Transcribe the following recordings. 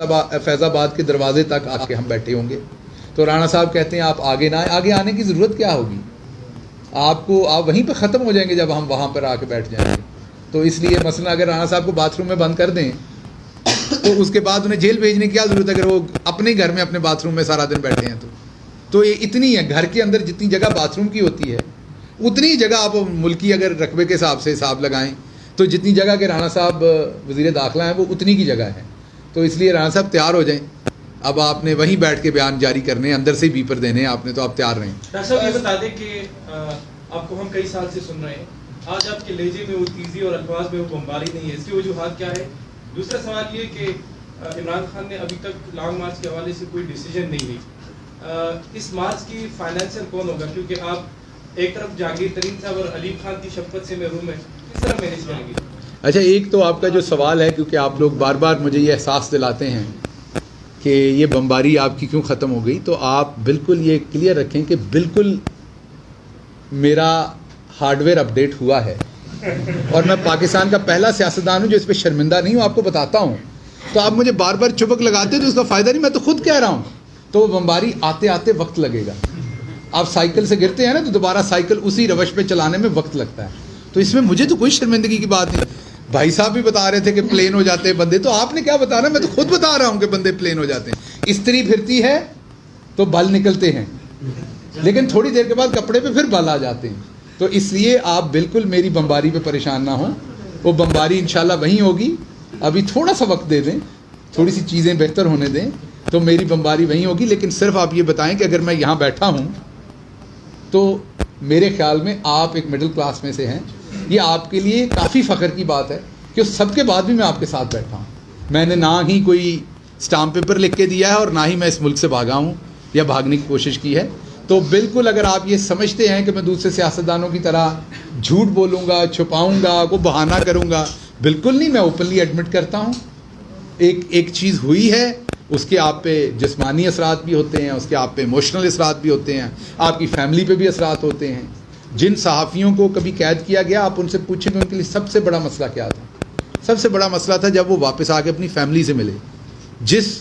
फैज़ आबाद के दरवाजे तक आके हम बैठे होंगे तो राणा साहब कहते हैं आप आगे ना आए। आगे आने की ज़रूरत क्या होगी, आप वहीं पर ख़त्म हो जाएंगे जब हम वहाँ पर आके बैठ जाएंगे। तो इसलिए मसलन अगर राणा साहब को बाथरूम में बंद कर दें तो उसके बाद उन्हें जेल भेजने की क्या ज़रूरत है अगर वो अपने घर में अपने बाथरूम में सारा दिन बैठे हैं। तो ये इतनी है, घर के अंदर जितनी जगह बाथरूम की होती है उतनी जगह आप मुल्की अगर रकबे के हिसाब से हिसाब लगाएं तो जितनी जगह के राणा साहब वज़ीर दाखिला हैं वो उतनी की जगह है। तो इसलिए राणा साहब तैयार हो जाएं, अब आपने वहीं बैठ के बयान जारी करने, अंदर से भी बीपर देने हैं आपने, तो आप तैयार रहें। डॉक्टर साहब ये बता दें कि आपको हम कई साल से सुन रहे हैं, आज आपके लहजे में वो तेज़ी और अल्फाज में वो बमबारी नहीं है, इसकी वजूहात क्या है? दूसरा सवाल ये कि इमरान खान ने अभी तक लॉन्ग मार्च के हवाले से कोई डिसीजन नहीं ली, इस मार्च की फाइनेंसर कौन होगा? क्योंकि आप एक तरफ जहांगीर तरीन साहब और अलीम खान की शपथ से महरूम है, किस तरह मैनेज करेंगे? अच्छा, एक तो आपका जो सवाल है, क्योंकि आप लोग बार बार मुझे ये एहसास दिलाते हैं कि ये बमबारी आपकी क्यों ख़त्म हो गई, तो आप बिल्कुल ये क्लियर रखें कि बिल्कुल मेरा हार्डवेयर अपडेट हुआ है और मैं पाकिस्तान का पहला सियासतदान हूँ जो इस पर शर्मिंदा नहीं हूँ, आपको बताता हूँ। तो आप मुझे बार बार चुपक लगाते हो तो उसका फ़ायदा नहीं, मैं तो खुद कह रहा हूँ। तो बमबारी आते आते वक्त लगेगा, आप साइकिल से गिरते हैं ना तो दोबारा साइकिल उसी रवश पे चलाने में वक्त लगता है। तो इसमें मुझे तो कोई शर्मिंदगी की बात नहीं। भाई साहब भी बता रहे थे कि प्लेन हो जाते हैं बंदे, तो आपने क्या बताना, मैं तो खुद बता रहा हूँ कि बंदे प्लेन हो जाते हैं। स्त्री फिरती है तो बल निकलते हैं, लेकिन थोड़ी देर के बाद कपड़े पे फिर बल आ जाते हैं। तो इसलिए आप बिल्कुल मेरी बमबारी पे परेशान ना हो, वो बमबारी इंशाल्लाह वहीं होगी। अभी थोड़ा सा वक्त दे दें, थोड़ी सी चीज़ें बेहतर होने दें, तो मेरी बमबारी वहीं होगी। लेकिन सिर्फ आप ये बताएं कि अगर मैं यहाँ बैठा हूँ तो मेरे ख्याल में आप एक मिडिल क्लास में से हैं, ये आपके लिए काफ़ी फ़ख्र की बात है कि उस सब के बाद भी मैं आपके साथ बैठा हूँ। मैंने ना ही कोई स्टाम्प पेपर लिख के दिया है और ना ही मैं इस मुल्क से भागा हूँ या भागने की कोशिश की है। तो बिल्कुल अगर आप ये समझते हैं कि मैं दूसरे सियासतदानों की तरह झूठ बोलूँगा, छुपाऊँगा, को बहाना करूँगा, बिल्कुल नहीं। मैं ओपनली एडमिट करता हूँ एक चीज़ हुई है, उसके आप पे जिस्मानी असरात भी होते हैं, उसके आप पे इमोशनल असरात भी होते हैं, आपकी फैमिली पे भी असरात होते हैं। जिन सहाफ़ियों को कभी कैद किया गया, आप उनसे पूछें कि उनके लिए सबसे बड़ा मसला क्या था। सबसे बड़ा मसला था जब वो वापस आके अपनी फैमिली से मिले। जिस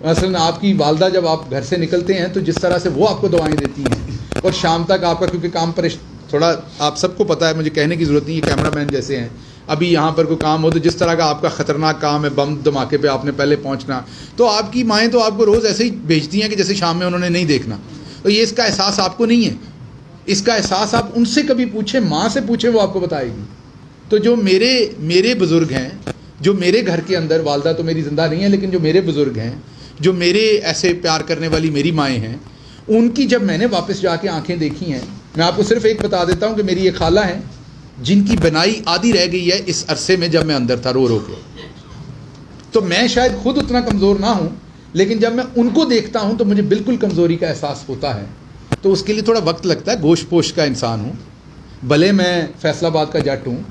मसलन आपकी वालदा जब आप घर से निकलते हैं तो जिस तरह से वो आपको दवाएं देती हैं और शाम तक आपका, क्योंकि काम पर थोड़ा आप सबको पता है, मुझे कहने की ज़रूरत नहीं है, कैमरामैन जैसे हैं, अभी यहाँ पर कोई काम हो तो जिस तरह का आपका ख़तरनाक काम है, बम धमाके पे आपने पहले पहुँचना, तो आपकी माएँ तो आपको रोज़ ऐसे ही भेजती हैं कि जैसे शाम में उन्होंने नहीं देखना। तो ये इसका एहसास आपको नहीं है, इसका एहसास आप उनसे कभी पूछें, माँ से पूछें, वो आपको बताएगी। तो जो मेरे बुज़ुर्ग हैं, जो मेरे घर के अंदर, वालदा तो मेरी ज़िंदा नहीं है, लेकिन जो मेरे बुज़ुर्ग हैं, जो मेरे ऐसे प्यार करने वाली मेरी माएँ हैं, उनकी जब मैंने वापस जाके आंखें देखी हैं, मैं आपको सिर्फ एक बता देता हूँ कि मेरी ये खाला हैं जिनकी बनाई आधी रह गई है इस अरसे में जब मैं अंदर था रो रो के। तो मैं शायद खुद उतना कमज़ोर ना हूँ, लेकिन जब मैं उनको देखता हूँ तो मुझे बिल्कुल कमज़ोरी का एहसास होता है। तो उसके लिए थोड़ा वक्त लगता है, गोश्त पोश का इंसान हूँ, भले मैं फैसलाबाद का जट हूँ,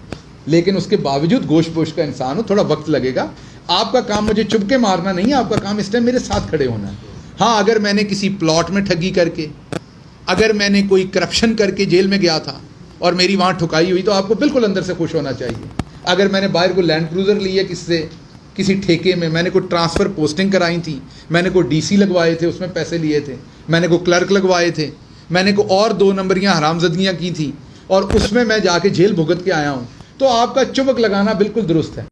लेकिन उसके बावजूद गोश्त पोश का इंसान हूँ, थोड़ा वक्त लगेगा। आपका काम मुझे चुपके मारना नहीं है, आपका काम इस टाइम मेरे साथ खड़े होना है। हाँ, अगर मैंने किसी प्लॉट में ठगी करके, अगर मैंने कोई करप्शन करके जेल में गया था और मेरी वहाँ ठुकाई हुई, तो आपको बिल्कुल अंदर से खुश होना चाहिए। अगर मैंने बाहर को लैंड क्रूज़र ली है किसी ठेके में, मैंने कोई ट्रांसफ़र पोस्टिंग कराई थी, मैंने कोई डीसी लगवाए थे, उसमें पैसे लिए थे, मैंने कोई क्लर्क लगवाए थे, मैंने कोई और 2 नंबरियाँ हरामजदगियाँ की थी और उसमें मैं जाके जेल भुगत के आया हूँ, तो आपका चुपक लगाना बिल्कुल दुरुस्त है।